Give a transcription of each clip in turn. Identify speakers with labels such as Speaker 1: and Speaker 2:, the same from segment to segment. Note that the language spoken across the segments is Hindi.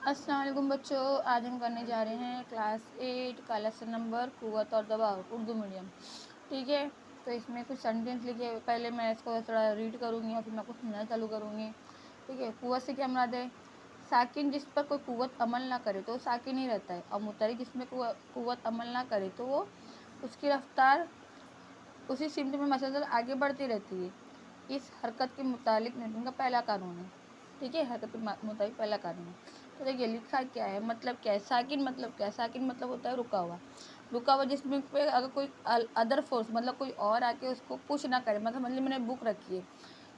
Speaker 1: अस्सलाम वालेकुम बच्चों, आज हम करने जा रहे हैं क्लास 8 का लेसन नंबर कुव्वत और दबाव उर्दू मीडियम। ठीक है, तो इसमें कुछ सेंटेंस लिखे। पहले मैं इसको थोड़ा रीड करूँगी और फिर मैं कुछ सुनना चालू करूँगी। ठीक है, कुव्वत से क्या मुराद है? साकिन जिस पर कोई कुव्वत अमल ना करे तो साकिन ही रहता है, और मुतहरिक जिसमें कुव्वत अमल ना करे तो वो उसकी रफ्तार उसी सिमत में मसलसल आगे बढ़ती रहती है। इस हरकत के मुतालिक न्यूटन का पहला कानून है। ठीक है, हरकत के मुताबिक पहला कानून है। तो देखिए लिखा क्या है, मतलब क्या है, साकिन मतलब क्या है? साकिन मतलब होता है रुका हुआ। रुका हुआ जिसमें पे अगर कोई अदर फोर्स मतलब कोई और आके उसको कुछ ना करे। मतलब मैंने बुक रखी है,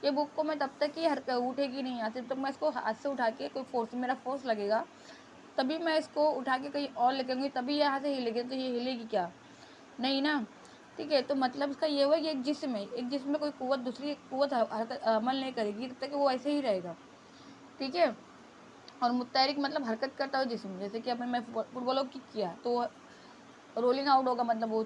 Speaker 1: ये बुक को मैं तब तक ही उठेगी नहीं यहाँ से, जब तक मैं इसको हाथ से उठा के कोई फोर्स मेरा फोर्स लगेगा तभी मैं इसको उठा के कहीं और लेके तभी यहाँ से हिलेगी। तो ये हिलेगी क्या? नहीं ना। ठीक है, तो मतलब इसका ये हुआ कि एक जिस्म है, एक जिस्म में कोई कुव्वत दूसरी कुव्वत अमल नहीं करेगी तब तक वो ऐसे ही रहेगा। ठीक है, और मुत्तहरिक मतलब हरकत करता हुआ जिस्म। जैसे कि मैं फुटबॉल किक किया तो रोलिंग आउट होगा, मतलब वो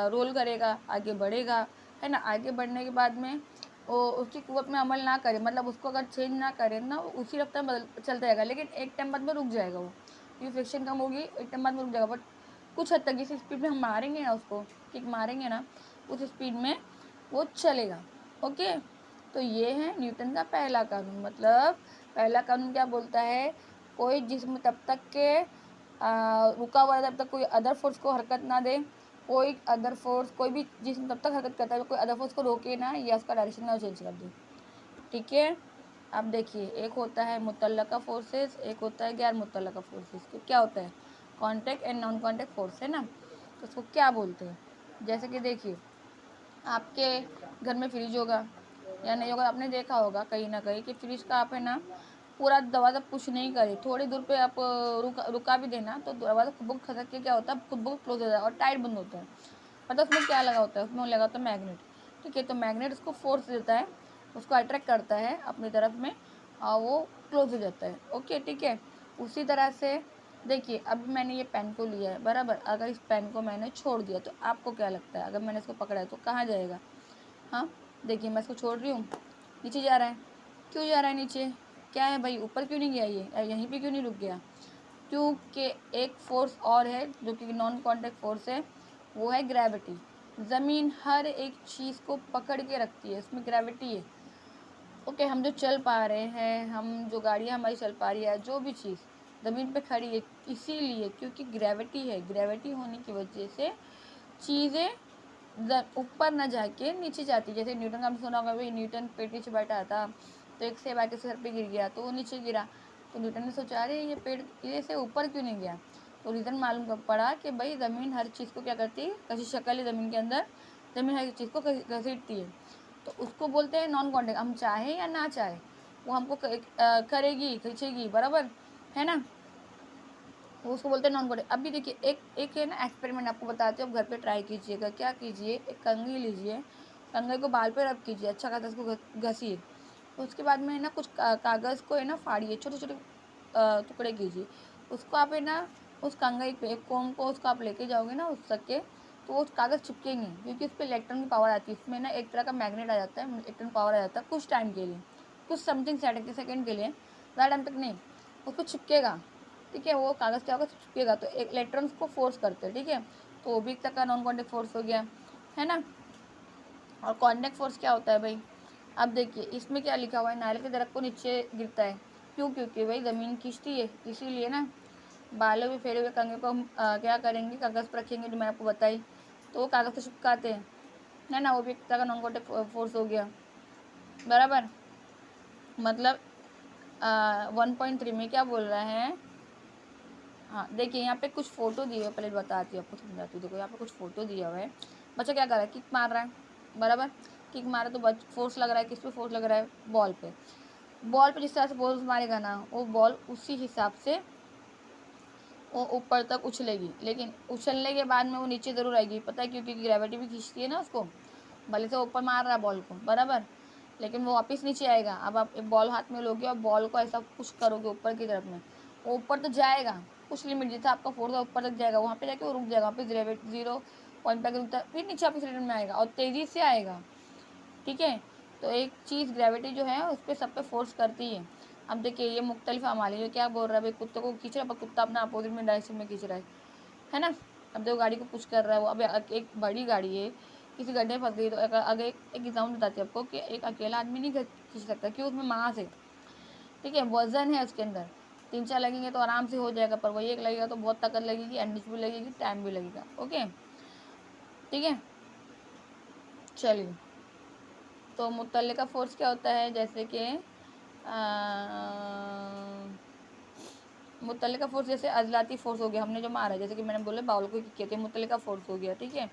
Speaker 1: रोल करेगा, आगे बढ़ेगा, है ना। आगे बढ़ने के बाद में वो उसकी कुव्वत में अमल ना करे, मतलब उसको अगर चेंज ना करे ना, उसी रफ्तार में चलता रहेगा, लेकिन एक टाइम बाद में रुक जाएगा वो, क्योंकि फ्रिक्शन कम होगी, एक टाइम बाद में रुक जाएगा। बट कुछ हद तक जिस स्पीड में हम मारेंगे ना, उसको किक मारेंगे ना, उस स्पीड में वो चलेगा। ओके, तो ये है न्यूटन का पहला कानून। मतलब पहला कानून क्या बोलता है? कोई जिस्म तब तक के रुका हुआ है, तब तक कोई अदर फोर्स को हरकत ना दे। कोई अदर फोर्स, कोई भी जिस्म तब तक हरकत करता है, कोई अदर फोर्स को रोके ना या उसका डायरेक्शन ना चेंज कर दे। ठीक है, अब देखिए एक होता है मुतल्लका फोर्सेस, एक होता है गैर मुतल्लका फोर्सेस। तो क्या होता है? Contact and non contact force, है ना। तो उसको क्या बोलते हैं? जैसे कि देखिए आपके घर में फ्रिज होगा या नहीं होगा, आपने देखा होगा कहीं ना कहीं कि फ्रिज का आप है ना पूरा दरवाज़ा पुश नहीं करे, थोड़ी दूर पे आप रुका भी देना तो दरवाज़ा खुद ब खुद खसक के क्या होता है, खुद ब खुद क्लोज हो जाता है और टाइट बंद होता है। मतलब उसमें क्या लगा होता है? उसमें लगा होता है मैग्नेट। ठीक है, तो मैग्नेट उसको फोर्स देता है, उसको अट्रैक्ट करता है अपनी तरफ में, और वो क्लोज हो जाता है। ओके, ठीक है। उसी तरह से देखिए अब मैंने ये पेन को लिया है बराबर, अगर इस पेन को मैंने छोड़ दिया तो आपको क्या लगता है? अगर मैंने इसको पकड़ा है तो कहाँ जाएगा? हाँ, देखिए मैं इसको छोड़ रही हूँ, नीचे जा रहा है। क्यों जा रहा है नीचे? क्या है भाई, ऊपर क्यों नहीं गया? ये यहीं पे क्यों नहीं रुक गया? क्योंकि एक फोर्स और है जो कि नॉन कॉन्टैक्ट फोर्स है, वो है ग्रेविटी। ज़मीन हर एक चीज़ को पकड़ के रखती है, इसमें ग्रेविटी है। ओके, हम जो चल पा रहे हैं, हम जो गाड़ियाँ हमारी चल पा रही है, जो भी चीज़ ज़मीन पे खड़ी है, इसीलिए क्योंकि ग्रेविटी है। ग्रेविटी होने की वजह से चीज़ें ऊपर ना जाके नीचे जाती। जैसे न्यूटन का हमने सुना होगा, भाई न्यूटन पेड़ नीचे बैठा था तो एक सेब आके सर पे गिर गया तो वो नीचे गिरा। तो न्यूटन ने सोचा अरे ये पेड़ ये से ऊपर क्यों नहीं गया? तो रीज़न मालूम कर पड़ा कि भाई ज़मीन हर चीज़ को क्या करती है, कसी शक्ल है ज़मीन के अंदर, ज़मीन हर चीज़ को घसीटती है। तो उसको बोलते हैं नॉन कॉन्टेक्ट। हम चाहे या ना चाहे वो हमको करेगी, खींचेगी, बराबर है ना। वो उसको बोलते हैं नॉन कॉन्टेक्ट। अभी देखिए एक एक है ना एक्सपेरिमेंट आपको बताती हूँ, आप घर पे ट्राई कीजिएगा। क्या कीजिए, एक कंघी लीजिए, कंघे को बाल पे रब कीजिए, अच्छा खासा उसको घसीए। तो उसके बाद में है ना कुछ कागज़ को है ना फाड़िए, छोटे छोटे टुकड़े कीजिए। उसको आप है ना उस कंघी पे एक कोम को उसको आप लेके जाओगे ना उस तक के, तो वो कागज़ चिपकेंगे, क्योंकि उस पर इलेक्ट्रॉन की पावर आती है। इसमें ना एक तरह का मैग्नेट आ जाता है, इलेक्ट्रॉन पावर आ जाता है कुछ टाइम के लिए, कुछ समथिंग सेकेंड के लिए, ज़्यादा टाइम तक नहीं। उसको चिपकेगा। ठीक है, वो कागज़ क्या होगा, चिपकेगा तो एक इलेक्ट्रॉन्स को फोर्स करते हैं। ठीक है, तो वो भी एक तरह का नॉन कॉन्टैक्ट फोर्स हो गया, है ना। और कॉन्टैक्ट फोर्स क्या होता है भाई? अब देखिए इसमें क्या लिखा हुआ है, नारियल के दरख्त को नीचे गिरता है। क्यों? क्योंकि भाई ज़मीन खींचती है, इसीलिए ना। बालों में फेरे हुए कंघे को हम क्या करेंगे, कागज़ पर रखेंगे, जो मैंने आपको बताई, तो वो कागज़ को चिपकाते हैं, है ना। वो भी एक तरह का नॉन कॉन्टैक्ट फोर्स हो गया, बराबर। मतलब 1.3 में क्या बोल रहा है? हाँ देखिए यहाँ पे कुछ फ़ोटो दिए हुए, पहले बताती हूँ आपको, समझाती हूँ। देखो यहाँ पे कुछ फ़ोटो दिया हुआ है, बच्चा क्या कर रहा है, किक मार रहा है, बराबर। किक मारा तो फोर्स लग रहा है, किस पे फोर्स लग रहा है? बॉल पे। बॉल पे जिस तरह से फोर्स मारेगा ना, वो बॉल उसी हिसाब से वो ऊपर तक उछलेगी, लेकिन उछलने के बाद में वो नीचे ज़रूर आएगी। पता है क्यों? क्योंकि ग्रेविटी भी खींचती है ना उसको। भले से ऊपर मार रहा है बॉल को, बराबर, लेकिन वो वापस नीचे आएगा। अब आप एक बॉल हाथ में लोगे और बॉल को ऐसा पुश करोगे ऊपर की तरफ में, वो ऊपर तो जाएगा, कुछ लिमिट जैसे आपका फोर्स है ऊपर तक जाएगा, वहाँ पे जाके वो रुक जाएगा, वहाँ पे 0 पॉइंट पर रुकता है, फिर नीचे वापस रिटर्न में आएगा और तेज़ी से आएगा। ठीक है, तो एक चीज़ ग्रेविटी जो है उस पर सब पे फोर्स करती है। अब देखिए ये मुख्तलिफ अमाल है, ये क्या बोल रहा है भाई, कुत्ते को खींच रहा है पर कुत्ता अपना अपोजिट में डायरेक्शन में खींच रहा है ना। अब देखो गाड़ी को पुश कर रहा है वो। अब एक बड़ी गाड़ी है, किसी गड्ढे में फंस गई तो अगर एक एग्जाम्पल बताती है आपको कि एक अकेला आदमी नहीं खींच सकता, क्यों, उसमें मास है, ठीक है, वजन है उसके अंदर। 3-4 लगेंगे तो आराम से हो जाएगा, पर वही एक लगेगा तो बहुत ताकत लगेगी, एनर्जी भी लगेगी, टाइम भी लगेगा। ओके, ठीक है, चलिए। तो मुतल्लिका फोर्स क्या होता है, जैसे कि मुतल्लिका फोर्स जैसे अजलाती फोर्स हो गया, हमने जो मारा, जैसे कि मैंने बोला बाउल को किक किया तो मुतल्लिका फोर्स हो गया, ठीक है।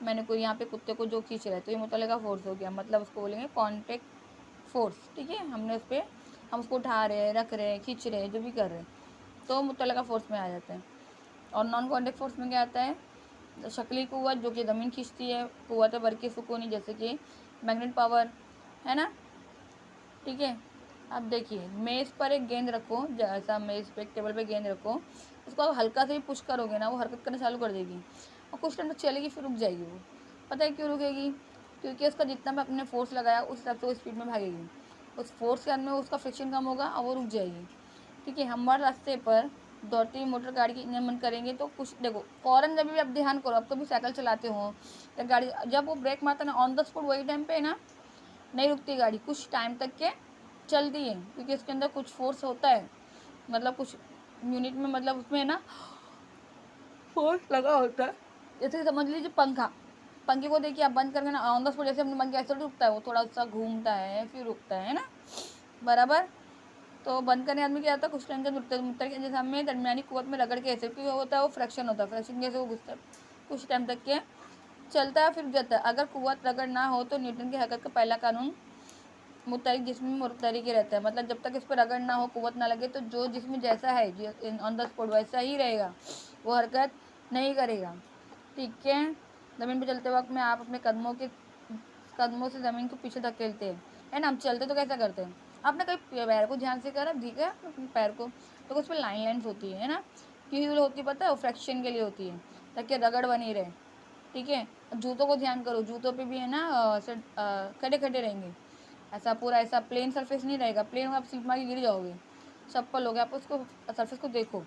Speaker 1: मैंने कोई यहाँ पे कुत्ते को जो खींच रहा है तो ये मुतल्लिका फोर्स हो गया, मतलब उसको बोलेंगे कॉन्टेक्ट फोर्स, ठीक है। हमने उस पर, हम उसको उठा रहे हैं, रख रहे हैं, खींच रहे हैं, जो भी कर रहे हैं तो मुतल्लिका फोर्स में आ जाता है। और नॉन कॉन्टेक्ट फोर्स में क्या आता है, शक्ली कुव्वत जो कि ज़मीन खींचती है, कुव्वत बरक़ी सुकूनी जैसे कि मैग्नेट पावर, है ना, ठीक है। अब देखिए मेज़ पर एक गेंद रखो, जैसा मेज़ पे एक टेबल पे गेंद रखो, उसको आप हल्का से ही पुश करोगे ना वो हरकत करना चालू कर देगी, और कुछ टाइम तक चलेगी फिर रुक जाएगी वो। पता है क्यों रुकेगी, क्योंकि उसका जितना भी आपने फोर्स लगाया उस हिसाब से वो स्पीड में भागेगी, उस फोर्स के अंदर में उसका फ्रिक्शन कम होगा और वो रुक जाएगी, ठीक है। हमारे रास्ते पर दौड़ती हुई मोटर गाड़ी की इंजन बंद करेंगे तो कुछ देखो फ़ौरन, जब भी आप ध्यान करो, अब तो भी साइकिल चलाते हो या गाड़ी, जब वो ब्रेक मारता है ना ऑन द स्पॉट, वही टाइम पे ना नहीं रुकती गाड़ी, कुछ टाइम तक के चलती है, क्योंकि उसके अंदर कुछ फोर्स होता है, मतलब कुछ यूनिट में, मतलब उसमें ना फोर्स लगा होता है। जैसे समझ लीजिए पंखे को देखिए आप बंद करके ना ऑन द स्पॉट जैसे हमने बंद किया ऐसे रुकता है, वो थोड़ा सा घूमता है फिर रुकता है ना, बराबर। तो बंद करने आदमी क्या होता है, कुछ टाइम तक मुत्तर के जैसे हमें दरमियानी कुवत में रगड़ के ऐसे क्यों होता है, वो फ्रैक्शन होता है, फ्रैक्शन कैसे वो घुसता है, कुछ टाइम तक के चलता है फिर जाता है। अगर कुवत रगड़ ना हो तो न्यूटन की हरकत का पहला कानून मुतहरिक जिस्म में मुतहरिक ही रहता है, मतलब जब तक इस पर रगड़ ना हो, कुवत ना लगे, तो जो जिस्म जैसा है ऑन द स्पॉट वैसा ही रहेगा, वो हरकत नहीं करेगा, ठीक है। ज़मीन पर चलते वक्त में आप अपने कदमों से ज़मीन को पीछे धकेलते हैं, है ना। हम चलते तो कैसा करते हैं, आपने कभी पैर को ध्यान से करा, ठीक है, अपने पैर को, तो उस पर लाइन्स होती है ना, क्यों होती है पता है, वो फ्रैक्शन के लिए होती है, ताकि रगड़ बनी रहे, ठीक है। जूतों को ध्यान करो, जूतों पे भी है ना ऐसे खड़े खड़े रहेंगे, ऐसा पूरा ऐसा प्लेन सरफेस नहीं रहेगा, प्लेन आप स्लिप मार के गिर जाओगे, चप्पल हो गया, आप उसको सरफेस को देखो,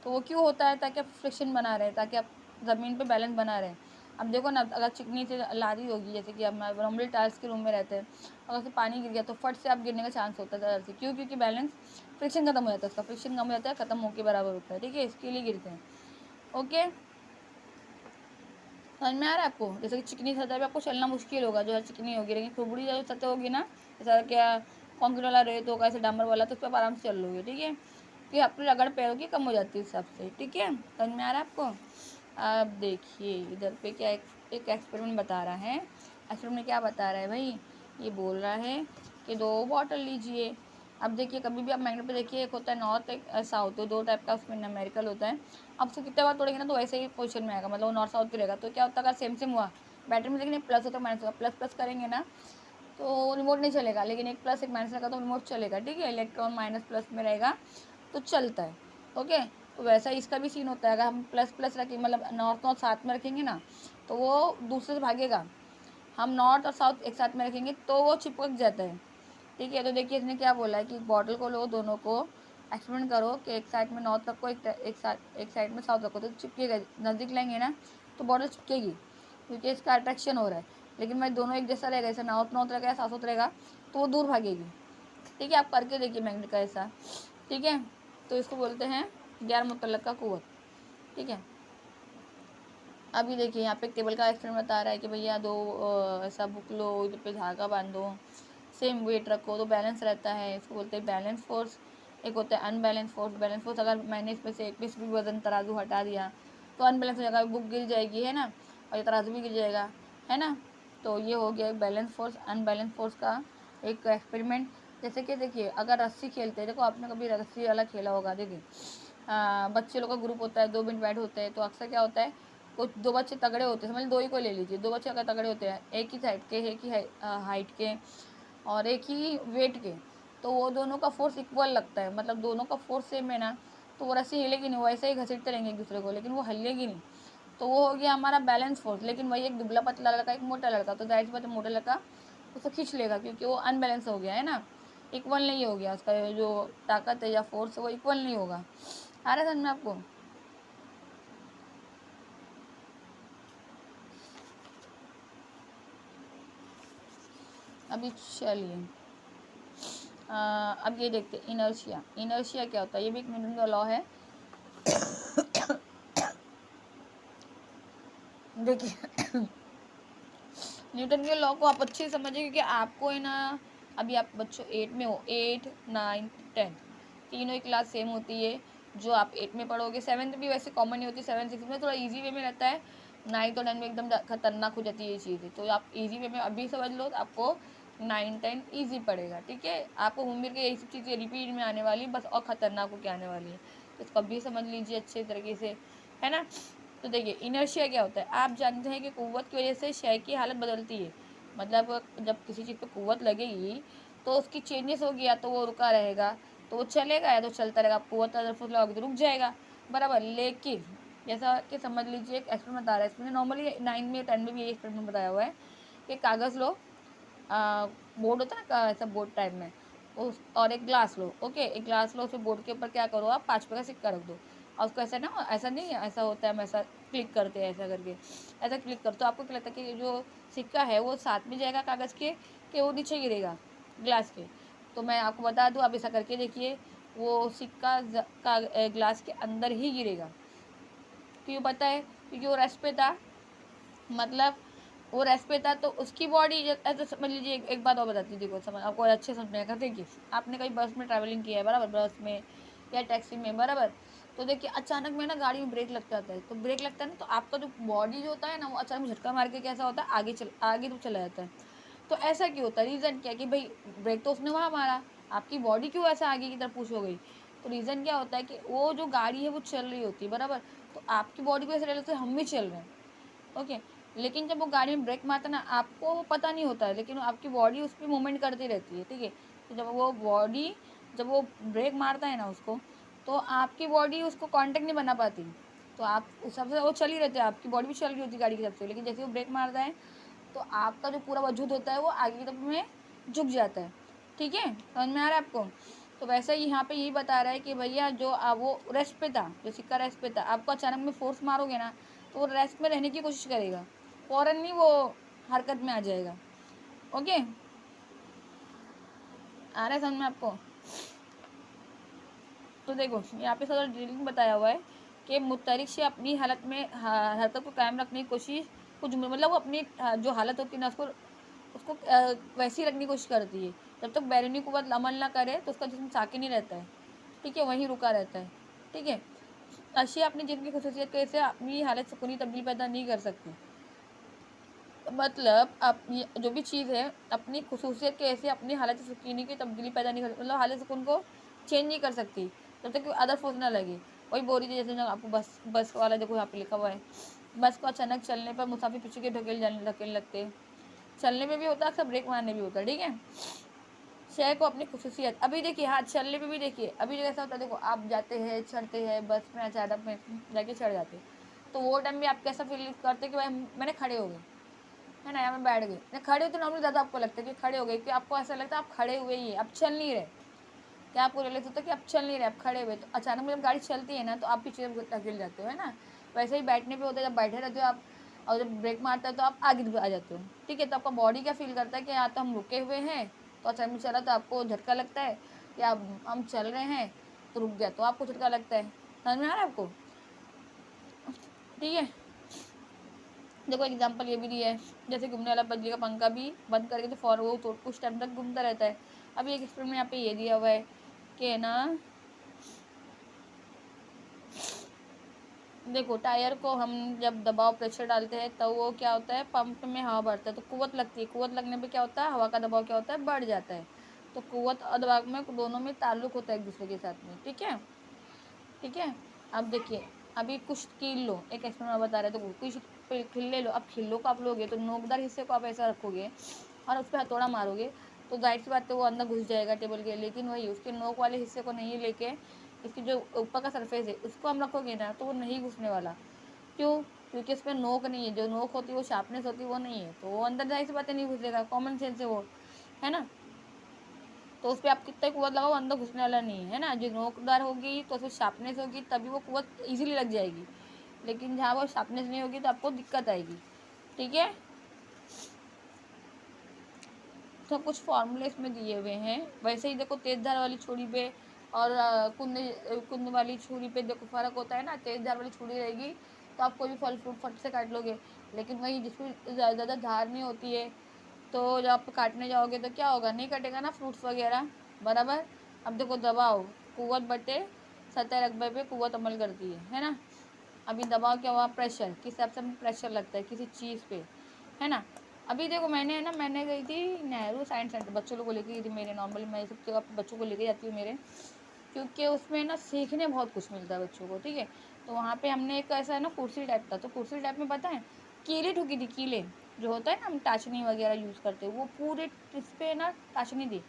Speaker 1: तो वो क्यों होता है, ताकि आप फ्रिक्शन बना रहे, ताकि आप ज़मीन पे बैलेंस बना रहे। अब देखो ना, अगर चिकनी से लादी होगी, जैसे कि हम नॉर्मली टाइल्स के रूम में रहते हैं, अगर उससे पानी गिर गया तो फट से आप गिरने का चांस होता है ज़्यादा से, क्यों, क्योंकि बैलेंस फ्रिक्शन खत्म हो जाता है, उसका फ्रिक्शन कम हो जाता है, खत्म होकर बराबर होता है, ठीक है, इसके लिए गिरते हैं। ओके, समझ में आ रहा है आपको, जैसे कि चिकनी सतह पे आपको चलना मुश्किल होगा, जो है चिकनी होगी, लेकिन खुबड़ी जो सतह होगी ना, जैसा क्या कॉन्क्रीट वाला रेत होगा, ऐसे डामर वाला, तो उस पर आप आराम से चल लोगे, ठीक है, कि आपकी रगड़ पैरों की कम हो जाती है उस हिसाब से, ठीक है, समझ में आ रहा है आपको। अब देखिए इधर पे क्या एक एक्सपेरिमेंट बता रहा है, एक्सपेरिमेंट क्या बता रहा है भाई, ये बोल रहा है कि 2 बॉटल लीजिए। अब देखिए कभी भी आप मैग्नेट पे देखिए, एक होता है नॉर्थ, एक साउथ, तो 2 टाइप का उसमें न्यूमेरिकल होता है। अब उसको कितने बार तोड़ेंगे ना तो वैसे ही पोजीशन में आएगा, मतलब वो नॉर्थ साउथ की रहेगा, तो क्या होता है, अगर सेम सेम हुआ, बैटरी में लेकिन प्लस होता है माइनस होगा, प्लस प्लस करेंगे ना तो रिमोट नहीं चलेगा, लेकिन एक प्लस एक माइनस रहेगा तो रिमोट चलेगा, ठीक है, इलेक्ट्रॉन माइनस प्लस में रहेगा तो चलता है। ओके, तो वैसा इसका भी सीन होता है, अगर हम प्लस प्लस रखें, मतलब नॉर्थ नॉर्थ साथ में रखेंगे ना तो वो दूसरे से भागेगा, हम नॉर्थ और साउथ एक साथ में रखेंगे तो वो चिपक जाता है, ठीक है। तो देखिए इसने क्या बोला है कि बॉटल को लो, दोनों को एक्सपेरिमेंट करो कि एक साइड में नॉर्थ रखो, एक साइड में साउथ रखो, तो चिपकेगा, नज़दीक लेंगे ना तो बॉटल चिपकेगी, क्योंकि इसका अट्रैक्शन हो रहा है। लेकिन भाई दोनों एक जैसा रहेगा, जैसे नॉर्थ नॉर्थ रहेगा या साउथ साउथ रहेगा तो वो दूर भागेगी, ठीक है। आप करके देखिए मैग्नेट का ऐसा, ठीक है। तो इसको बोलते हैं गैर मुतल्लका कुव्वत, ठीक है। अभी देखिए यहाँ पे एक टेबल का एक्सपेरिमेंट बता रहा है कि भैया 2 ऐसा बुक लो, इधर पे धागा बांधो, सेम वेट रखो तो बैलेंस रहता है, इसको बोलते हैं बैलेंस फोर्स। एक होता है अनबैलेंस फोर्स, बैलेंस फोर्स अगर मैंने इसमें से एक पीस भी वजन तराजू हटा दिया तो अनबैलेंस हो जाएगा, बुक गिर जाएगी, है ना, और ये तराजू भी गिर जाएगा, है ना। तो ये हो गया एक बैलेंस फोर्स अनबैलेंस फोर्स का एक एक्सपेरिमेंट। जैसे कि देखिए अगर रस्सी खेलते हैं, देखो आपने कभी रस्सी वाला खेला होगा, देखिए बच्चे लोग का ग्रुप होता है, 2 मिनट बैठ होते हैं, तो अक्सर क्या होता है, कुछ 2 बच्चे तगड़े होते हैं, समझ 2 ही को ले लीजिए, 2 बच्चे अगर तगड़े होते हैं, एक ही साइड के, एक ही हाइट के और एक ही वेट के, तो वो दोनों का फोर्स इक्वल लगता है, मतलब दोनों का फोर्स सेम है ना, तो वो रस्सी हिलेगी नहीं, वो ऐसे ही घसीटते रहेंगे एक दूसरे को, लेकिन वो हिलेगी नहीं, तो वो हो गया हमारा बैलेंस फोर्स। लेकिन वही एक दुबला पतला लड़का, एक मोटा लड़का, तो जाहिर सी बात है मोटा लड़का उसको खींच लेगा, क्योंकि वो अनबैलेंस हो गया है ना, इक्वल नहीं हो गया, उसका जो ताकत है या फोर्स है वो इक्वल नहीं होगा। आ रहा है समझ में आपको? अभी चलिए अब ये देखते हैं इनर्शिया। इनर्शिया क्या होता है? ये भी एक न्यूटन का लॉ है। देखिए न्यूटन के लॉ को आप अच्छे से समझिए, क्योंकि आपको है ना, अभी आप बच्चों 8 में हो, 8 9 10 तीनों ही क्लास सेम होती है। जो आप 8 में पढ़ोगे, 7th भी वैसे कॉमन ही होती है, 7 6 में थोड़ा इजी वे में रहता है, 9 और 10 में एकदम खतरनाक हो जाती है ये चीज़ें। तो आप इजी वे में अभी समझ लो तो आपको 9 10 ईजी पड़ेगा। ठीक है, आपको घूम फिर के यही सब चीज़ें रिपीट में आने वाली, बस और ख़तरनाक हो के आने वाली है। तो इसको अभी समझ लीजिए अच्छे तरीके से, है ना। तो देखिए इनर्शिया क्या होता है? आप जानते हैं कि कुव्वत की वजह से शय की हालत बदलती है। मतलब जब किसी चीज़ पर कुव्वत लगेगी तो उसकी चेंजेस होगी, या तो वो रुका रहेगा तो वो चलेगा, या तो चलता रहेगा। आप कुव्वत तरफ लगाओगे तो रुक जाएगा, बराबर। लेकिन जैसा कि समझ लीजिए एक एक्सपेरिमेंट बता रहा है, इसमें नॉर्मली 9 में 10 में भी ये एक्सपेरिमेंट बताया हुआ है कि कागज़ लो, बोर्ड होता है ना ऐसा बोर्ड टाइप में, उस और एक ग्लास लो। ओके, एक ग्लास लो, उसमें बोर्ड के ऊपर क्या करो, आप 5 रुपये का सिक्का रख दो, और उसको ऐसा ना, ऐसा नहीं है, ऐसा होता है, हम ऐसा क्लिक करते हैं, ऐसा करके ऐसा क्लिक करते, तो आपको क्या लगता है कि जो सिक्का है वो साथ में जाएगा कागज़ के, कि वो नीचे गिरेगा ग्लास के? तो मैं आपको बता दूँ, आप ऐसा करके देखिए, वो सिक्का ग्लास के अंदर ही गिरेगा। क्यों पता है? क्योंकि वो रेस्ट पे था। मतलब वो रेस्ट पे था, तो उसकी बॉडी, ऐसा समझ लीजिए। एक बात और बताती हूँ, देखो समझ, आपको अच्छे समझने का। देखिए आपने कहीं बस में ट्रैवलिंग किया है, बराबर, बस में या टैक्सी में, बराबर। तो देखिए अचानक में ना गाड़ी में ब्रेक लग जाता है, तो ब्रेक लगता है ना, तो आपका जो बॉडी जो होता है ना, वो अचानक झटका मार के कैसा होता है, आगे तो चला जाता है। तो ऐसा क्यों होता है? रीज़न क्या है कि भाई ब्रेक तो उसने वहाँ मारा, आपकी बॉडी क्यों ऐसा आगे की तरफ पुश हो गई? तो रीज़न क्या होता है कि वो जो गाड़ी है वो चल रही होती है, बराबर। तो आपकी बॉडी को ऐसा रहता है हम भी चल रहे हैं, ओके। लेकिन जब वो गाड़ी में ब्रेक मारता है ना, आपको वो पता नहीं होता है, लेकिन आपकी बॉडी उस पर मूवमेंट करती रहती है, ठीक है। तो जब वो ब्रेक मारता है ना उसको, तो आपकी बॉडी उसको कांटेक्ट नहीं बना पाती, तो आप उस हिसाब से वो चल ही रहते हैं, आपकी बॉडी भी चल रही होती है गाड़ी की तरफ से। लेकिन जैसे वो ब्रेक मारता है, तो आपका जो पूरा वजूद होता है वो आगे की तरफ में झुक जाता है। ठीक है, समझ में आ रहा है आपको? तो वैसे ही यहाँ पे यही बता रहा है कि भैया जो वो रेस्ट पे था, जो सिक्का रेस्ट पे था, आपको अचानक में फोर्स मारोगे ना, तो वो रेस्ट में रहने की कोशिश करेगा, फ़ौरन नहीं वो हरकत में आ जाएगा। ओके, आ रहा है समझ में आपको? तो देखो यहाँ पे सारा ड्रिलिंग बताया हुआ है कि मुतरिक से अपनी हालत में हरकत को कायम रखने की कोशिश, कुछ मतलब वो अपनी जो हालत होती है ना, उसको उसको वैसी रखने की कोशिश करती है। जब तक बैरूनी कुव्वत अमल ना करे तो उसका जिस्म साकिन ही रहता है, ठीक है, वहीं रुका रहता है। ठीक है, अशिया अपनी जिस्म की खसूसियत के से अपनी हालत सुकूनी तब्दील पैदा नहीं कर सकती। मतलब आप जो भी चीज़ है अपनी खसूसियत के ऐसे अपनी हालत सुकूनी की तब्दीली पैदा नहीं कर, मतलब हालत सुकून को चेंज नहीं कर सकती जब तक कि अदर फोर्स ना लगे। वही बोल रही थी, जैसे ना आपको बस वाला देखो यहाँ पे लिखा हुआ है, बस को अचानक चलने पर मुसाफिर पीछे के ढकेल लगते हैं। चलने में भी होता है, अक्सर ब्रेक मारने भी होता है। ठीक है, शय को अपनी खसूसियत, अभी देखिए हाँ चलने पे भी देखिए, अभी जो ऐसा होता है, देखो आप जाते हैं चढ़ते हैं बस में, अचानक में जाके चढ़ जाते, तो वो टाइम भी आप कैसा फील करते कि भाई मैंने खड़े हो गए, है ना, या मैं बैठ गई। नहीं खड़े हो तो नॉर्मली ज़्यादा आपको लगता है कि खड़े हो गए, कि आपको ऐसा लगता है आप खड़े हुए ही, आप चल नहीं रहे। क्या आपको रियलाइज होता है कि आप चल नहीं रहे, आप खड़े हुए। तो अचानक में जब गाड़ी चलती है ना, तो आप पीछे ढकेल जाते हो, है ना। वैसे ही बैठने पे होता है, जब बैठे रहते हो आप, और जब ब्रेक मारता है तो आप आगे आ जाते हो। ठीक है, तो आपका बॉडी क्या फील करता है कि या तो हम रुके हुए हैं, तो अचानक में चला तो आपको झटका लगता है, या हम चल रहे हैं तो रुक गया तो आपको झटका लगता है। समझ में आ रहा है आपको? ठीक है, देखो एग्जांपल ये भी दिया है, जैसे घूमने वाला बिजली का पंखा भी बंद करके तो फॉर वो तो कुछ टाइम तक घूमता रहता है। अभी एक एक्सपेरिमेंट यहाँ पे ये दिया हुआ है कि ना, देखो टायर को हम जब दबाव प्रेशर डालते हैं तो वो क्या होता है, पंप में हवा बढ़ता है, तो कुव्वत लगती है, कुव्वत लगने पे क्या होता है, हवा का दबाव क्या होता है, बढ़ जाता है। तो कुव्वत और दबाव में दोनों में ताल्लुक होता है एक दूसरे के साथ में। ठीक है, ठीक है। अब देखिए, अभी कुछ कील लो, एक एक्सपेरिमेंट बता रहे, तो कुछ खिल्ले लो। अब खिल्लों को आप लोगे तो नोकदार हिस्से को आप ऐसा रखोगे और उस पर हथौड़ा मारोगे, तो जाहिर सी बात है वो अंदर घुस जाएगा टेबल के। लेकिन वही उसके नोक वाले हिस्से को नहीं लेके, इसकी जो ऊपर का सरफेस है उसको हम रखोगे ना, तो वो नहीं घुसने वाला। क्यों? क्योंकि इसमें नोक नहीं है, जो नोक होती है वो शार्पनेस होती है वो नहीं है, तो वो अंदर जाहिर सी बात है नहीं घुसेगा, कॉमन सेंस है वो, है ना। तो उस पर आप कितना कुवत लगाओ अंदर घुसने वाला नहीं है ना। जो नोकदार होगी तो उसमें शार्पनेस होगी, तभी वो कुवत ईजिली लग जाएगी। लेकिन जहाँ वो शार्पनेस नहीं होगी तो आपको दिक्कत आएगी। ठीक है, तो कुछ फॉर्मूले इसमें दिए हुए हैं। वैसे ही देखो तेज धार वाली छुरी पे और कुंद वाली छुरी पे देखो फ़र्क होता है ना। तेज धार वाली छुरी रहेगी तो आप कोई भी फल फ्रूट फट से काट लोगे, लेकिन वही जिसमें ज़्यादा धार नहीं होती है तो जब आप काटने जाओगे तो क्या होगा, नहीं कटेगा ना फ्रूट्स वगैरह, बराबर। अब देखो दबाव कुव्वत बटे सतह रकबे पे कुव्वत अमल करती है ना। अभी दबाव क्या हुआ, प्रेशर, किस हिसाब से प्रेशर लगता है किसी चीज़ पे, है ना। अभी देखो मैंने गई थी नेहरू साइंस सेंटर, बच्चों लोग को लेके गई थी मेरे। नॉर्मली मैं सब जगह बच्चों को लेके जाती हूँ मेरे, क्योंकि उसमें ना सीखने बहुत कुछ मिलता है बच्चों को। ठीक है, तो वहाँ पे हमने एक ऐसा है ना कुर्सी टाइप था, तो कुर्सी टाइप में पता है कीले ठुकी थी, कीले जो होता है ना हम टाचनी वगैरह यूज़ करते हैं, वो पूरे इस पर ना टाचनी थी।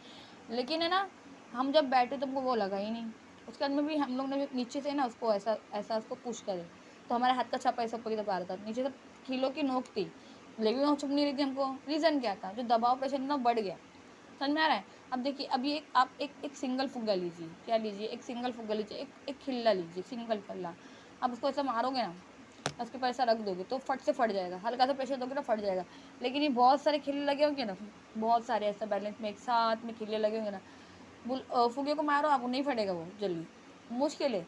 Speaker 1: लेकिन है ना हम जब बैठे तो वो लगा ही नहीं। उसके अंदर भी हम लोग ने नीचे से ना उसको ऐसा ऐसा उसको पुश करे तो हमारे हाथ का छापा ऐसा ऊपर की तरफ आ रहा था। नीचे से कीलों की नोक थी, लेकिन वो छुप नहीं रही थी हमको। रीज़न क्या था, जो दबाव प्रेशर ना बढ़ गया। समझ में आ रहा है। अब देखिए अभी एक सिंगल फुग्गा लीजिए, क्या लीजिए, एक सिंगल फुग्गा लीजिए, एक खिल्ला लीजिए, सिंगल खिल्ला। अब उसको ऐसा मारोगे ना, उसके ऊपर ऐसा रख दोगे तो फट से फट जाएगा, हल्का सा प्रेशर दोगे ना फट जाएगा। लेकिन ये बहुत सारे खिल्ले लगे होंगे ना, बहुत सारे ऐसा बैलेंस में एक साथ में खिल्ले लगे होंगे ना, फुगे को मारो आपको नहीं फटेगा वो जल्दी, मुश्किल है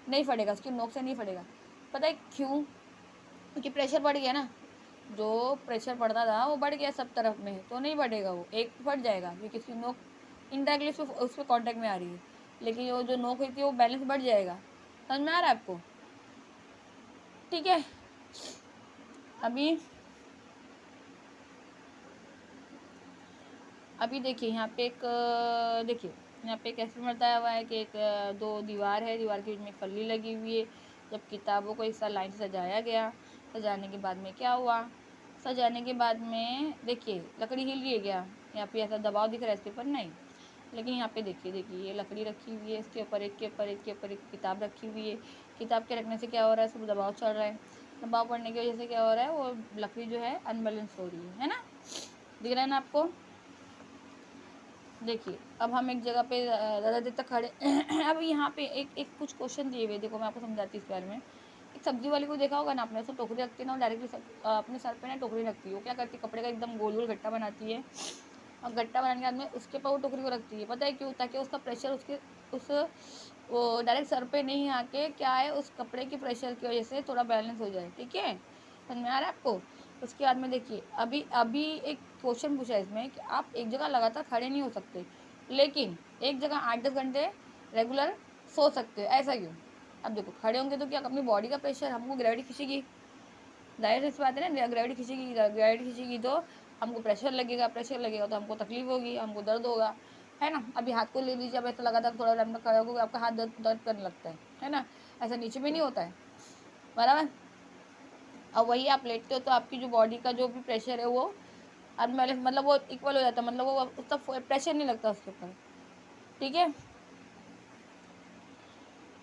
Speaker 1: नहीं फटेगा, उसकी नोक से नहीं फटेगा। पता है क्यों, क्योंकि प्रेशर बढ़ गया ना। जो प्रेशर पड़ता था वो बढ़ गया सब तरफ में, तो नहीं बढ़ेगा, वो एक फट जाएगा क्योंकि उसकी नोक इनडायरेक्टली उस पर कॉन्टैक्ट में आ रही है। लेकिन वो जो नोक हुई थी वो बैलेंस बढ़ जाएगा। समझ में आ रहा है आपको। ठीक है, अभी अभी देखिए यहाँ पे एक देखिए यहाँ पे एक एक्सपेरिमेंट बताया हुआ है कि एक दो दीवार है, दीवार के बीच में फल्ली लगी हुई है। जब किताबों को इस लाइन से सजाया गया, सजाने के बाद में क्या हुआ, सजाने के बाद में देखिए लकड़ी हिल रही है क्या, यहाँ पे ऐसा दबाव दिख रहा है इसके ऊपर नहीं। लेकिन यहाँ पे देखिए ये लकड़ी रखी हुई है, इसके ऊपर एक के ऊपर एक के ऊपर एक किताब रखी हुई है। किताब के रखने से क्या हो रहा है, सब दबाव चल रहा है। दबाव पड़ने की वजह से क्या हो रहा है, वो लकड़ी जो है अनबैलेंस हो रही है ना। दिख रहा है ना आपको। देखिए अब हम एक जगह पे ज़्यादा देर तक खड़े अब यहाँ पे एक कुछ क्वेश्चन दिए हुए, देखो मैं आपको समझाती हूँ इस बारे में। एक सब्जी वाली को देखा होगा ना आपने, उसको टोकरी रखती है ना, डायरेक्टली अपने सर पे ना टोकरी रखती है। वो क्या करती है, कपड़े का एकदम गोल गोल गट्टा बनाती है, और गट्टा बनाने के बाद में उसके ऊपर वो टोकरी को रखती है। पता है क्यों, ताकि उसका प्रेशर उसके उस वो डायरेक्ट सर पे नहीं आके क्या है, उस कपड़े की प्रेशर की वजह से थोड़ा बैलेंस हो जाए। ठीक है, समझ में आ रहा है आपको। उसके बाद में देखिए अभी अभी एक क्वेश्चन पूछा है इसमें कि आप एक जगह लगातार खड़े नहीं हो सकते, लेकिन एक जगह 8-10 घंटे रेगुलर सो सकते हो, ऐसा क्यों। अब देखो खड़े होंगे तो क्या अपनी बॉडी का प्रेशर हमको ग्रेविटी खींचेगी, जाहिर सी बात है ना, ग्रेविटी खींचेगी, ग्रेविटी खींचेगी तो हमको प्रेशर लगेगा, प्रेशर लगेगा तो हमको तकलीफ होगी, हमको दर्द होगा, है ना। अभी हाथ को ले लीजिए, अब ऐसा लगातार थोड़ा टाइम तक खड़े होगा आपका हाथ दर्द दर्द करने लगता है ना। ऐसा नीचे भी नहीं होता है, बराबर। अब वही आप लेटते हो तो आपकी जो बॉडी का जो भी प्रेशर है वो अनबैलेंस, मतलब वो इक्वल हो जाता है, मतलब वो उसका प्रेशर नहीं लगता उसके ऊपर। ठीक है,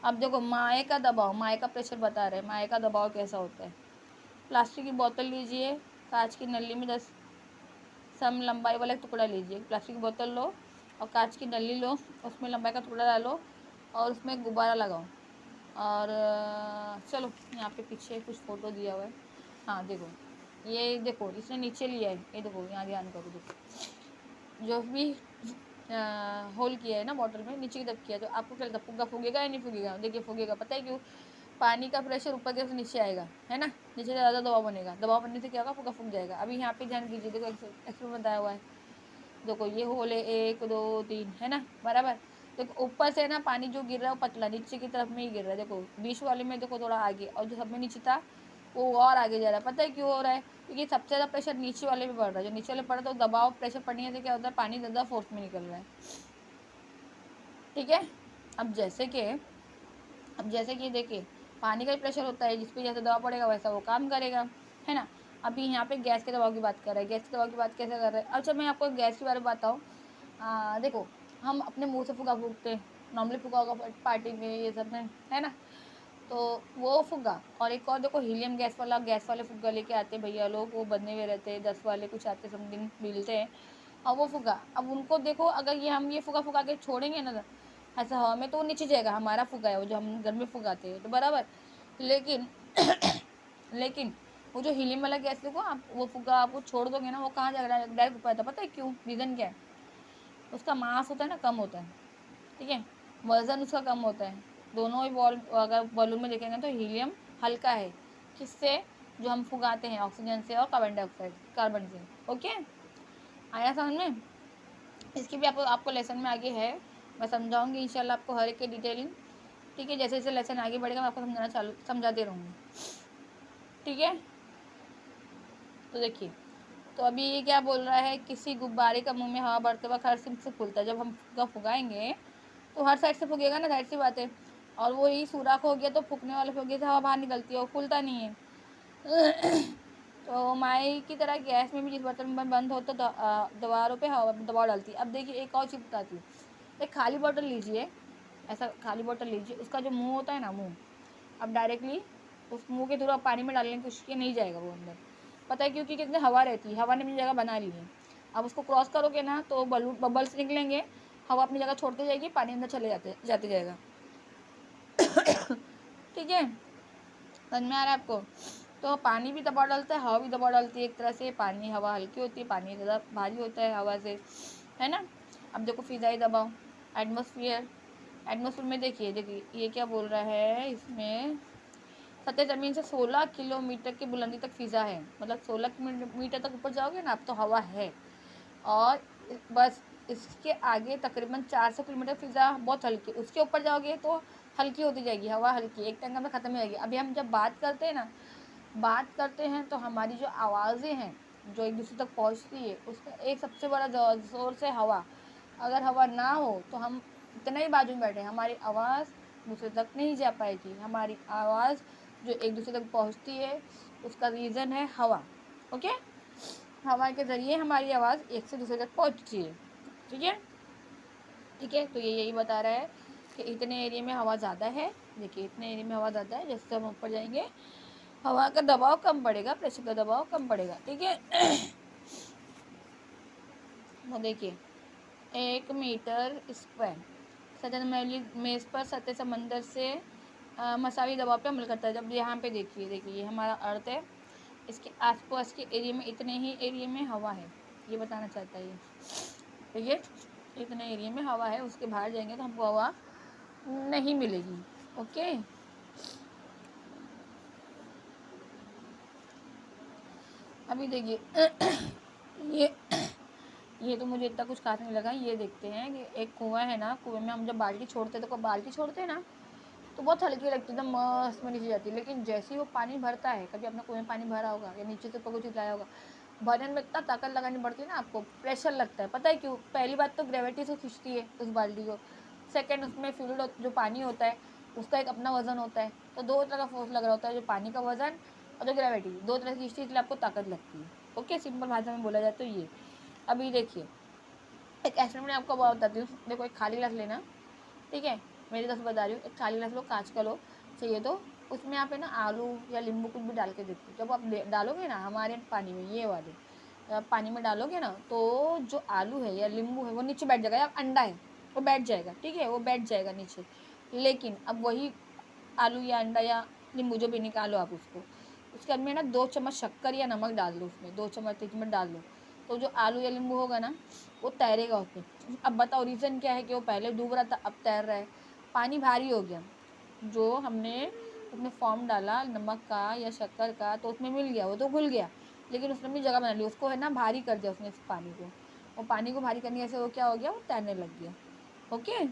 Speaker 1: अब देखो माए का दबाव, माए का प्रेशर बता रहे हैं, माए का दबाव कैसा होता है। प्लास्टिक की बोतल लीजिए, कांच की नली में 10 सम लंबाई वाला एक टुकड़ा लीजिए। प्लास्टिक की बोतल लो और कांच की नली लो, उसमें लंबाई का टुकड़ा डालो और उसमें गुब्बारा लगाओ। और चलो यहाँ पे पीछे कुछ फ़ोटो दिया हुआ है, हाँ देखो, ये देखो इसने नीचे लिया है, ये देखो यहाँ ध्यान करो, देखो जो भी होल किया है ना बॉटल में, नीचे की तरफ किया, तो आपको क्या लगता है फुग्गा फूगेगा या नहीं फूगेगा। देखिए फूगेगा, पता है क्यों, पानी का प्रेशर ऊपर के नीचे आएगा, है ना, नीचे से ज़्यादा दबाव बनेगा, दबाव बनने से क्या होगा, फुग्गा फूक जाएगा। अभी यहाँ पे ध्यान कीजिए, देखो एक्सपेरिमेंट बताया हुआ है, देखो ये होल है 1 2 3, है ना, बराबर। देखो ऊपर से ना पानी जो गिर रहा है वो पतला नीचे की तरफ में ही गिर रहा है, देखो बीच वाले में देखो थोड़ा आगे, और जो सब में नीचे था वो और आगे जा रहा है। पता है क्यों हो रहा है, क्योंकि सबसे ज़्यादा प्रेशर नीचे वाले में बढ़ रहा है, जो नीचे वाले पड़ा तो दबाव प्रेशर पड़ने से क्या होता है, पानी ज़्यादा फोर्स में निकल रहा है। ठीक है, अब जैसे कि देखिए पानी का ही प्रेशर होता है, जिस पे जैसे दबाव पड़ेगा वैसा वो काम करेगा, है ना। अभी यहाँ पे गैस के दबाव की बात कर रहे हैं, गैस के दबाव की बात कैसे कर रहे हैं। अच्छा मैं आपको गैस के बारे में बताऊँ, देखो हम अपने मुंह से फुग्गा फूकते हैं, नॉर्मली फुग्गा होगा पार्टी में ये सब में, है ना, तो वो फुग्गा। और एक और देखो हीलियम गैस वाले फुग्गा लेके आते हैं भैया लोग, वो बंधे हुए रहते हैं, 10 वाले कुछ आते समथिंग मिलते हैं, और वो फुगा, अब उनको देखो, अगर ये हम ये फुगा फुगा के छोड़ेंगे ना ऐसा हवा में, तो वो नीचे जाएगा, हमारा फुगा है वो जो हम घर में फुगाते हैं, तो बराबर। लेकिन लेकिन वो जो हीलियम वाला गैस देखो आप, वो फुगा आपको छोड़ दोगे ना, वो कहाँ जाएगा, डायरेक्ट ऊपर आता है। पता है क्यों? रीज़न क्या है? उसका मास होता है ना, कम होता है, ठीक है, वजन उसका कम होता है। दोनों ही बॉल अगर बॉलून में देखेंगे तो हीलियम हल्का है, किससे? जो हम फुगाते हैं ऑक्सीजन से और कार्बन डाइऑक्साइड, कार्बन से। ओके, आया समझ में? इसकी भी आपको लेसन में आगे है, मैं समझाऊंगी इंशाल्लाह आपको हर एक की डिटेलिंग, ठीक है। जैसे जैसे लेसन आगे बढ़ेगा मैं आपको समझाते रहूँगी, ठीक है। तो देखिए, तो अभी ये क्या बोल रहा है, किसी गुब्बारे का मुंह में हवा भरते वक्त हर सिम से फूलता है। जब हम फुगाएंगे तो हर साइड से फूगेगा ना, जाहिर सी बात है, और वो ही सुराख हो गया तो फूकने वाले फुगे से हवा बाहर निकलती है, वो फूलता नहीं है। तो माई की तरह गैस में भी जिस बर्तन में बंद हो तो दीवारों पे हवा दबाव डालती है। अब देखिए एक और चीज़ बताती हूँ, एक खाली बॉटल लीजिए, ऐसा खाली बॉटल लीजिए, उसका जो मुंह होता है ना, मुंह, अब डायरेक्टली उस मुंह के थ्रू आप पानी में डालने की कोशिश की, नहीं जाएगा वो अंदर। पता है क्योंकि कितने हवा रहती है, हवा ने अपनी जगह बना ली है। अब उसको क्रॉस करोगे ना तो बबल्स निकलेंगे, हवा अपनी जगह छोड़ते जाएगी, पानी अंदर चले जाते जाएगा। ठीक है, समझ में आ रहा है आपको? तो पानी भी दबाव डालता है, हवा भी दबाव डालती है एक तरह से। पानी हवा हल्की होती है, पानी ज़्यादा भारी होता है हवा से, है ना। अब देखो फिज़ाई दबाव, एटमॉस्फेयर। एटमॉस्फेयर में देखिए ये क्या बोल रहा है इसमें, सतह ज़मीन से 16 किलोमीटर की बुलंदी तक फिज़ा है, मतलब 16 किलोमीटर तक ऊपर जाओगे ना आप तो हवा है। और बस इसके आगे तकरीबन 400 किलोमीटर फिज़ा बहुत हल्की, उसके ऊपर जाओगे तो हल्की होती जाएगी हवा, हल्की एक टाइम में ख़त्म हो जाएगी। अभी हम जब बात करते हैं ना, बात करते हैं तो हमारी जो आवाज़ें हैं जो एक दूसरे तक पहुंचती है, उसका एक सबसे बड़ा सोर्स है हवा। अगर हवा ना हो तो हम इतना ही बाजू में बैठे, हमारी आवाज़ दूसरे तक नहीं जा पाएगी। हमारी आवाज़ जो एक दूसरे तक पहुंचती है उसका रीज़न है हवा। ओके, हवा के ज़रिए हमारी आवाज़ एक से दूसरे तक पहुंचती है, ठीक है। ठीक है, तो ये यही बता रहा है कि इतने एरिया में हवा ज़्यादा है। देखिए इतने एरिया में हवा ज़्यादा है, जैसे हम ऊपर जाएंगे हवा का दबाव कम पड़ेगा, प्रेशर का दबाव कम पड़ेगा, ठीक है। तो देखिए 1 मीटर स्क्वायर सतह मेज़ पर सतह समंदर से मसावी दबाव पे अमल करता है। जब यहाँ पे देखिए ये हमारा अर्थ है, इसके आसपास के एरिया में इतने ही एरिया में हवा है, ये बताना चाहता है ये, ठीक है। इतने एरिया में हवा है, उसके बाहर जाएंगे तो हमको हवा नहीं मिलेगी। ओके, अभी देखिए ये तो मुझे इतना कुछ खास नहीं लगा। ये देखते हैं कि एक कुआं है ना, कुएं में हम जब बाल्टी छोड़ते हैं तो बाल्टी छोड़ते हैं ना तो बहुत हल्की लगती है, एकदम मस्त में नीचे जाती है। लेकिन जैसे ही वो पानी भरता है, कभी अपने कुएं में पानी भरा होगा या नीचे से ऊपर कुछ लाया होगा, भरने में इतना ताकत लगानी पड़ती है ना, आपको प्रेशर लगता है। पता है क्यों? पहली बात तो ग्रेविटी से खींचती है उस बाल्टी को। सेकेंड, उसमें फ्लूइड जो पानी होता है उसका एक अपना वजन होता है, तो दो तरह का फोर्स लग रहा होता है, जो पानी का वजन और जो ग्रेविटी, दो तरह से खींचती है, इसलिए आपको ताकत लगती है। ओके, सिंपल भाषा में बोला जाए तो ये। अभी देखिए एक एक्सपेरिमेंट में आपको बताती हूँ। देखो एक खाली गिलास लेना, ठीक है, मेरी तरफ से बता रही हूँ। एक खाली गिलास लो, कांच का लो, चाहिए तो उसमें आप है ना आलू या नींबू कुछ भी डाल के देखो। जब आप डालोगे ना हमारे पानी में, ये वाले पानी में डालोगे ना, तो जो आलू है या नींबू है वो नीचे बैठ जाएगा, या अंडा है वो बैठ जाएगा, ठीक है, वो बैठ जाएगा नीचे। लेकिन अब वही आलू या अंडा या नींबू जो भी निकालो आप उसको, उसके अंदर ना 2 चम्मच शक्कर या नमक डाल दो, उसमें 2 चम्मच 3 चम्मच डाल दो, तो जो आलू या नींबू होगा ना वो तैरेगा उसमें। अब बताओ रीज़न क्या है कि वो पहले डूब रहा था अब तैर रहा है? पानी भारी हो गया, जो हमने उसमें फॉर्म डाला नमक का या शक्कर का तो उसमें मिल गया, वो तो घुल गया, लेकिन उसने अपनी जगह बना ली, उसको है ना भारी कर दिया उसने इस पानी को। और पानी को भारी करने से वो क्या हो गया, वो तैरने लग गया। ओके,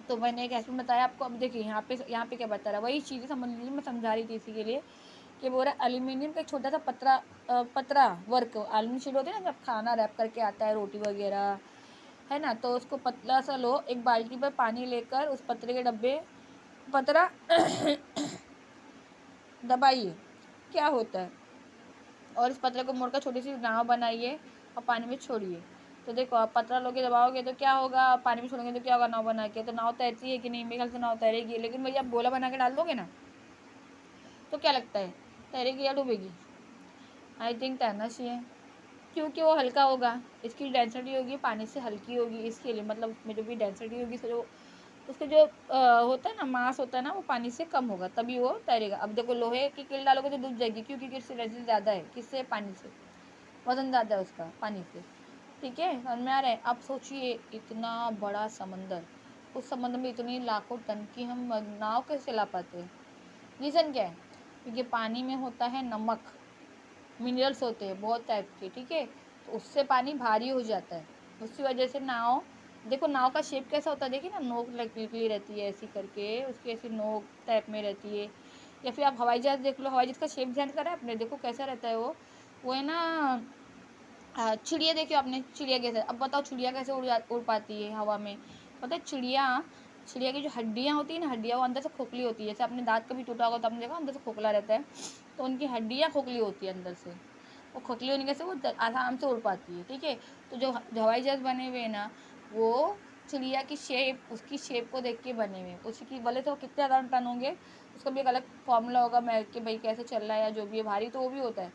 Speaker 1: तो मैंने एक ऐसे बताया आपको। अब देखिए यहाँ पे क्या बता रहा है, वही चीज़ें समझ लीजिए, मैं समझा रही थी इसी के लिए कि बोल रहा एल्यूमिनियम का एक छोटा सा पतरा वर्क, एल्यूमिनियम शीट होती है ना, जब खाना रैप करके आता है रोटी वगैरह, है ना, तो उसको पतला सा लो, एक बाल्टी पर पानी लेकर उस पतरे के डब्बे पतरा दबाइए, क्या होता है, और इस पतरे को मोड़कर छोटी सी नाव बनाइए और पानी में छोड़िए। तो देखो आप पतरा लोगे दबाओगे तो क्या होगा, पानी में छोड़ोगे तो क्या होगा, नाव बना के। तो नाव तैरती है कि नहीं? मेरे ख्याल से नाव तैरेगी, लेकिन भैया आप गोला बना के डाल दोगे ना तो क्या लगता है, तैरेगी या डूबेगी? आई थिंक तैरना चाहिए, क्योंकि वो हल्का होगा, इसकी डेंसिटी होगी पानी से हल्की होगी, इसके लिए मतलब उसमें जो भी डेंसिटी होगी जो उसके जो होता है ना मास होता है ना वो पानी से कम होगा तभी वो तैरेगा। अब देखो लोहे की कील डालोगे तो डूब जाएगी क्योंकि किससे डेंसिटी ज़्यादा है, किससे, पानी से, वजन ज़्यादा है उसका पानी से। ठीक है, समझ में आ रहा है। अब सोचिए इतना बड़ा समंदर, उस समंदर में इतनी लाखों टन की हम नाव कैसे ला पाते हैं? रीज़न क्या है? क्योंकि पानी में होता है नमक, मिनरल्स होते हैं बहुत टाइप के, ठीक है, तो उससे पानी भारी हो जाता है, उसी वजह से नाव, देखो नाव का शेप कैसा होता है, देखिए ना, नोक निकली रहती है ऐसी करके, उसकी ऐसी नोक टाइप में रहती है। या फिर आप हवाई जहाज़ देख लो, हवाई जहाज़ का शेप ध्यान करा है आपने? देखो कैसा रहता है वो है ना, चिड़िया देखियो आपने, चिड़िया कैसे, अब बताओ चिड़िया कैसे उड़ पाती है हवा में? पता है चिड़िया, चिड़िया की जो हड्डियाँ होती है ना, हड्डियाँ वो अंदर से खोखली होती है, जैसे आपने दांत कभी टूटा होगा तो आपने देखा अंदर से खोखला रहता है, तो उनकी हड्डियाँ खोखली होती है अंदर से, वो खोखली होने के से वो आराम से उड़ पाती है। ठीक है, तो जो हवाई जहाज़ बने हुए हैं ना, वो चिड़िया की शेप, उसकी शेप को देख के बने हुए, उसकी भले तो कितने ज़्यादा टन होंगे, उसका भी एक अलग फॉर्मूला होगा मैं कि भाई कैसे चल रहा है, या जो भी है भारी तो वो भी होता है,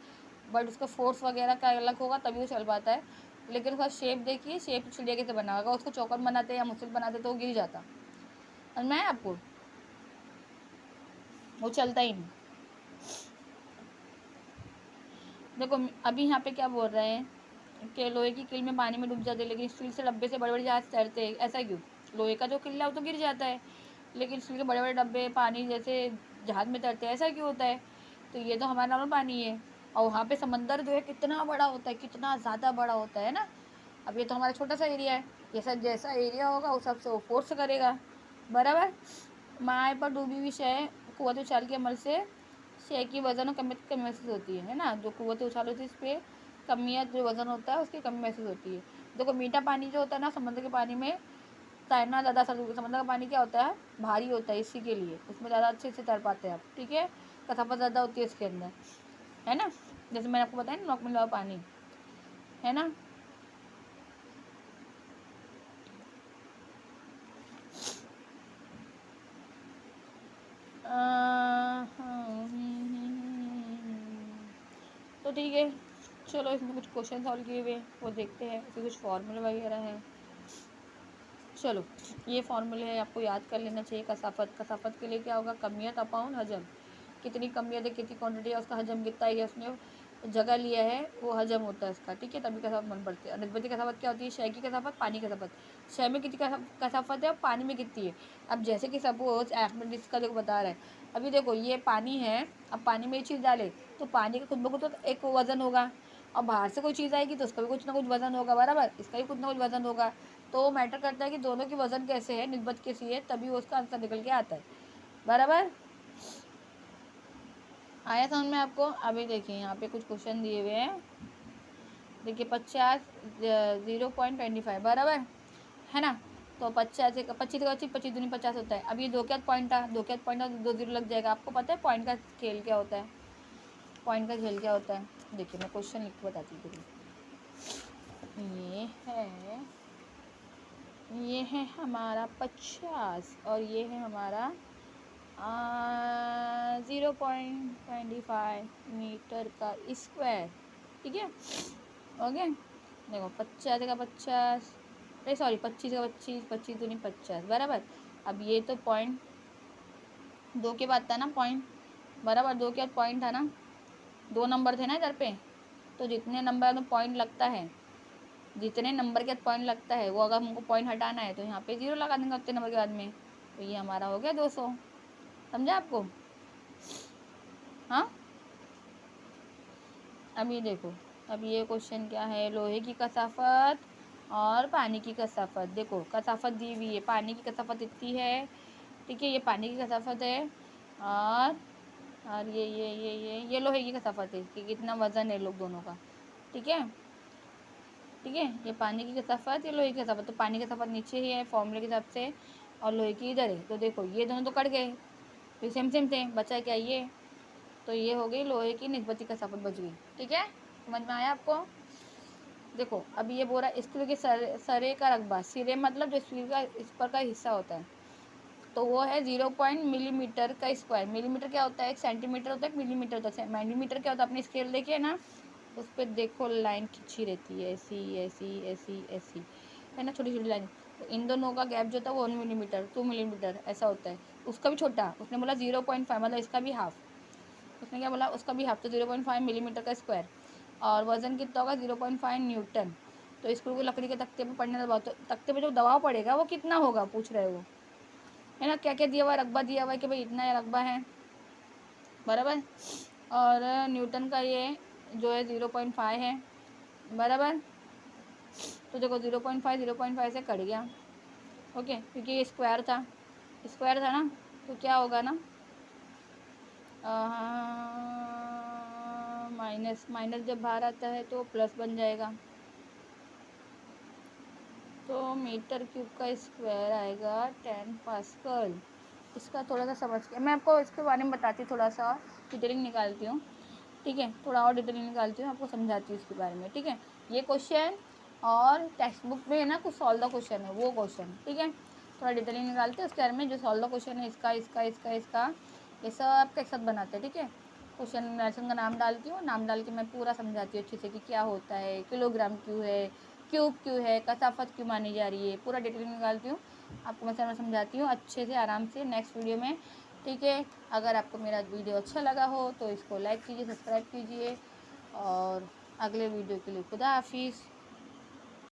Speaker 1: बट उसका फोर्स वगैरह का अलग होगा तभी वो चल पाता है। लेकिन उसका शेप देखिए, शेप चिड़िया कैसे बना होगा, उसको चौकर बनाते या मुश्किल बनाते तो वो गिर जाता, समझ में आया आपको? वो चलता ही नहीं। देखो अभी यहाँ पे क्या बोल रहे हैं कि लोहे की कील में पानी में डूब जाते हैं, लेकिन स्टील से डब्बे से बड़े बड़े जहाज तैरते हैं, ऐसा क्यों? लोहे का जो किला है वो तो गिर जाता है, लेकिन स्टील के बड़े बड़े डब्बे पानी जैसे जहाज में तैरते हैं, ऐसा क्यों होता है? तो ये तो हमारा नॉर्मल पानी है, और वहाँ पे समंदर जो है कितना बड़ा होता है, कितना ज़्यादा बड़ा होता है ना। अब ये तो हमारा छोटा सा एरिया है, जैसा जैसा एरिया होगा उस हिसाब से वो फोर्स करेगा, बराबर। माए पर डूबी हुई शय कुव्वत उछाल के अमल से शय की वजन और कमियत कमी महसूस होती है ना, जो कुव्वत उछाल होती है इस पर कमियत जो वजन होता है उसकी कमी महसूस होती है। देखो मीठा पानी जो होता है ना, समुद्र के पानी में तैरना ज़्यादा, समुद्र का पानी क्या होता है, भारी होता है, इसी के लिए उसमें ज़्यादा अच्छे से तैर पाते हैं आप। ठीक है, कसाफत ज़्यादा होती है इसके अंदर, है ना, जैसे मैंने आपको बताया ना नॉक मिला हुआ पानी, है ना। तो ठीक है, चलो इसमें कुछ क्वेश्चन सॉल्व किए हुए वो देखते हैं, इसमें कुछ फॉर्मूला वगैरह है। चलो ये फॉर्मूले है, आपको याद कर लेना चाहिए। कसाफत, कसाफत के लिए क्या होगा, कमियत अपॉन हजम, कितनी कमियत है कितनी क्वांटिटी है, उसका हजम कितना है, उसने जगह लिया है वो हजम होता है इसका। ठीक है, तभी कसाफत मन पड़ती है। निस्बती कसाफत क्या होती है, शय की कसाफत, पानी की कसाफत, शय में कितनी कसाफत है और पानी में कितनी है। अब जैसे कि सपोज एथमेटिक्स का देखो बता रहा है, अभी देखो ये पानी है, अब पानी में ये चीज़ डाले तो पानी का खुद ब खुद तो एक वज़न होगा, और बाहर से कोई चीज़ आएगी तो उसका भी कुछ ना कुछ वज़न होगा, बराबर, इसका भी कुछ ना कुछ वज़न होगा। तो मैटर करता है कि दोनों की वज़न कैसे है, निस्बत कैसी है, तभी उसका आंसर निकल के आता है, बराबर। आया समझ में आपको? अभी देखिए यहाँ पे कुछ क्वेश्चन दिए हुए हैं, देखिए 50 0.25 बराबर है ना, तो 50 से 25 का 25 दूनी 50 होता है। अब ये दो क्या पॉइंट था, दो क्या पॉइंट था, 2 0 लग जाएगा। आपको पता है पॉइंट का खेल क्या होता है, पॉइंट का खेल क्या होता है? देखिए मैं क्वेश्चन लिख के बताती हूँ। ये है हमारा 50 और ये है हमारा 0.25 मीटर का स्क्वायर। ठीक है, ओके। देखो 50 का 50, अरे सॉरी 25 का 25, 25 दूनी 50 बराबर। अब ये तो पॉइंट दो के बाद था ना पॉइंट, बराबर, दो के बाद पॉइंट था ना, दो नंबर थे ना इधर पे, तो जितने नंबर में पॉइंट लगता है, जितने नंबर के बाद पॉइंट लगता है वो अगर हमको पॉइंट हटाना है तो यहाँ पे 0 लगा देंगे उतने नंबर के बाद में, तो ये हमारा हो गया 200। समझा आपको? हाँ, अब ये देखो, अब ये क्वेश्चन क्या है, लोहे की कसाफत और पानी की कसाफत। देखो कसाफत दी हुई है, पानी की कसाफत इतनी है, ठीक है, ये पानी की कसाफत है, और ये लोहे की कसाफत है कि कितना वज़न है लोग दोनों का। ठीक है, ठीक है, ये पानी की कसाफत, ये लोहे की कसाफत, तो पानी की कसाफत नीचे ही है फॉर्मूले के हिसाब से, और लोहे की इधर है। तो देखो ये दोनों तो कट गए, तो सेम सेम थे, बचा क्या ये, तो ये हो गई लोहे की निस्बती कसाफत बच गई। ठीक है, समझ में आया आपको? देखो अब ये बोला स्क्रू के सरे का रकबा, सिरे मतलब जो स्क्रू का इस पर का हिस्सा होता है, तो वो है 0 मिलीमीटर का स्क्वायर। मिलीमीटर क्या होता है, एक सेंटीमीटर होता है, एक मिलीमीटर होता है। मिलीमीटर क्या होता है, अपनी स्केल देखिए ना, उस पर देखो लाइन खिंची रहती है, ऐसी ऐसी ऐसी ऐसी, है ना, छोटी छोटी लाइन। तो इन दोनों का गैप जो था वो 1 मिलीमीटर 2 मिलीमीटर ऐसा होता है। उसका भी छोटा, उसने बोला 0.5, मतलब इसका भी हाफ। उसने क्या बोला, उसका भी हाफ, तो 0.5 मिलीमीटर का स्क्वायर। और वज़न कितना होगा, 0.5 न्यूटन। तो स्क्रू को लकड़ी के तख्ते पे पड़ने दबाओ, तो तख्ते पे जो दबाव पड़ेगा वो कितना होगा पूछ रहे हो, है ना। क्या क्या दिया हुआ है, रकबा दिया हुआ है कि भाई इतना रकबा है, बराबर। और न्यूटन का ये जो है 0.5 है, बराबर। तो देखो 0.5 से कट गया, ओके, क्योंकि ये स्क्वायर था, स्क्वायर था ना, तो क्या होगा ना, माइनस माइनस जब बाहर आता है तो प्लस बन जाएगा। तो मीटर क्यूब का स्क्वायर आएगा 10 पास्कल। इसका थोड़ा सा समझ के मैं आपको इसके बारे में बताती हूँ, थोड़ा सा डिटेलिंग निकालती हूँ, ठीक है, थोड़ा और डिटेलिंग निकालती हूँ, आपको समझाती हूँ इसके बारे में, ठीक है। ये क्वेश्चन और टेक्स्ट बुक में है ना कुछ सॉल्व द क्वेश्चन है, वो क्वेश्चन, ठीक है। थोड़ा डिटेलिंग निकालते हैं उसके बारे में, जो सॉल्व द क्वेश्चन है इसका इसका इसका इसका, ये सब एक साथ बनाते हैं, ठीक है। क्वेश्चन लेसन का नाम डालती हूँ, नाम डाल के मैं पूरा समझाती हूँ अच्छे से कि क्या होता है, किलोग्राम क्यों है, क्यूब क्यों है, कसाफत क्यों मानी जा रही है, पूरा डिटेलिंग निकालती हूँ आपको, मैं समझाती हूँ अच्छे से आराम से नेक्स्ट वीडियो में, ठीक है। अगर आपको मेरा वीडियो अच्छा लगा हो तो इसको लाइक कीजिए, सब्सक्राइब कीजिए, और अगले वीडियो के लिए खुदा हाफिज़।